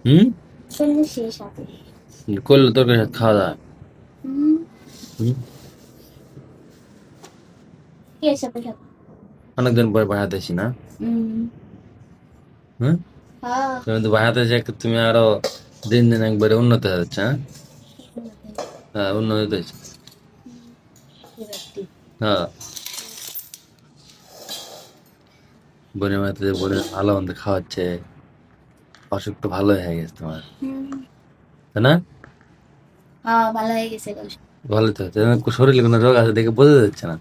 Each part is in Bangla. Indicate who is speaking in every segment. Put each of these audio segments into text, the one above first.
Speaker 1: হুম?
Speaker 2: শরীর শেষ হবে।
Speaker 1: করলে তরকারির সাথে খাওয়া যায়।
Speaker 2: হুম,
Speaker 1: হুম?
Speaker 2: কি এর সাথে খাবো?
Speaker 1: অনেকদিন পরে বাসাতে আসি না?
Speaker 2: হুম,
Speaker 1: হুম?
Speaker 2: হ্যাঁ,
Speaker 1: তুমি তো বাসাতে এসে তুমি আরো দিন দিন একবারে উন্নত হয়ে যাচ্ছে, হ্যাঁ? হ্যাঁ, উন্নত হয়েছে।
Speaker 2: বিরক্তি।
Speaker 1: হ্যাঁ, বোনের মাথাতে বোনের ভালো মন্দ খাওয়াচ্ছে, অসুখ তো ভালো হয়ে গেছে তোমার,
Speaker 2: হুম,
Speaker 1: তাই না?
Speaker 2: হ্যাঁ, ভালো হয়ে গেছে গো।
Speaker 1: ভালো তো হচ্ছে। শরীরে কোনো রোগ আছে দেখে বোঝা যাচ্ছে না।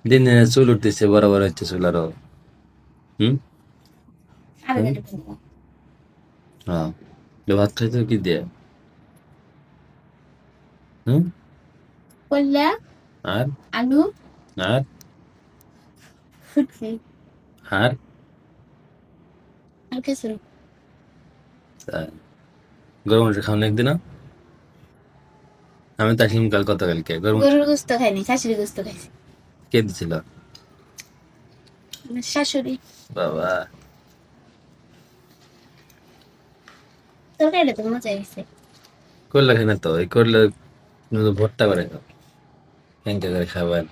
Speaker 1: দিন দিনে চুল উঠতেছে, বড় বড় হচ্ছে চুল আরো। হুম?
Speaker 2: আরো
Speaker 1: হুম?
Speaker 2: কেটে ফেলবো।
Speaker 1: হ্যাঁ, তো ভাত খাইছো কি দিয়ে? হুম?
Speaker 2: করলা,
Speaker 1: আর
Speaker 2: আলু,
Speaker 1: আর
Speaker 2: ফুটকি
Speaker 1: আর
Speaker 2: আর খিচুড়ি।
Speaker 1: তাই। গরম মশলা খাওনি একদিন? আমি তো আসলাম গতকালকে গরম মশলা
Speaker 2: গরুর
Speaker 1: খাইনি।
Speaker 2: গোস্ত খাইনি, খাসির গোস্ত খাইছি।
Speaker 1: কে দিছিল?
Speaker 2: আমার শাশুড়ি।
Speaker 1: বাবা,
Speaker 2: তরকারিটা তো মজা হয়েছে।
Speaker 1: করলে খাই না তো, এই করলে ভর্তা করে খাও, কেঙ্কা করে খাবেন।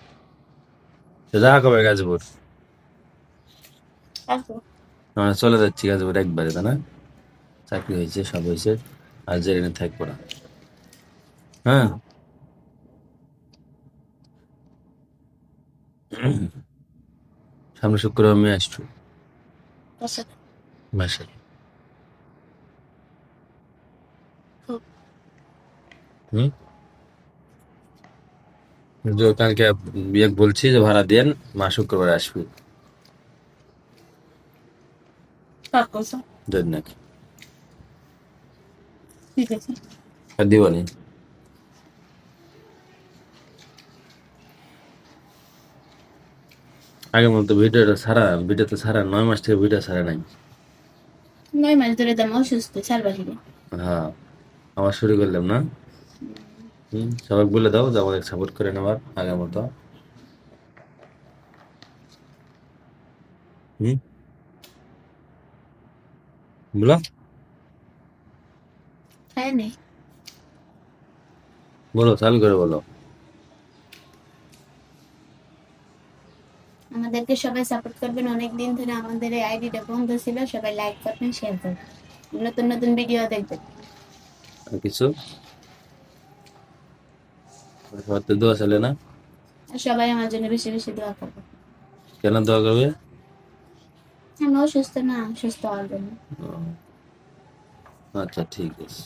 Speaker 1: তো যা কবে গাজীপুর?
Speaker 2: কাকু,
Speaker 1: আমরা চলে যাচ্ছি গাজীপুর একবারে, তাই না? চাকরি হয়েছে, সব হয়েছে, আর জেনে থাকবো না। হ্যাঁ। সামনে শুক্রবার আমি আসছো
Speaker 2: তার সাথে
Speaker 1: বাসায়।
Speaker 2: খুব
Speaker 1: হুম? যে কালকে বিয়ে বলছি যে ভাড়া দেন, মা শুক্রবার আসবি।
Speaker 2: কাকু
Speaker 1: দেন নাকি?
Speaker 2: ঠিক আছে।
Speaker 1: আর দিবনি। আগের মতো ভিডিওটা ছাড়া, ভিডিও তো ছাড়া 9 মাস থেকে ভিডিও ছাড়া নাই।
Speaker 2: 9 মাস ধরে তো আমি অসুস্থ, ছাড়বা কি?
Speaker 1: হ্যাঁ, আবার শুরু করলাম না? সবাই বলে দাও যে আমাদের সাপোর্ট করে নেওয়ার আগের মতো। হুম? বলো।
Speaker 2: খায়নি।
Speaker 1: বলো, চালু করে বলো।
Speaker 2: আমাদেরকে সবাই সাপোর্ট করবেন। অনেক দিন ধরে আমাদের এই আইডিটা বন্ধ ছিল, সবাই লাইক করবেন, শেয়ার করবেন, নতুন নতুন ভিডিও দেখবেন।
Speaker 1: আর কিছু? সবার তো দোয়া চলে না?
Speaker 2: আর সবাই আমার জন্য বেশি বেশি দোয়া করবেন।
Speaker 1: কেন দোয়া করবে?
Speaker 2: আমি অসুস্থ না, সুস্থ হওয়ার জন্য।
Speaker 1: ও, আচ্ছা ঠিক আছে।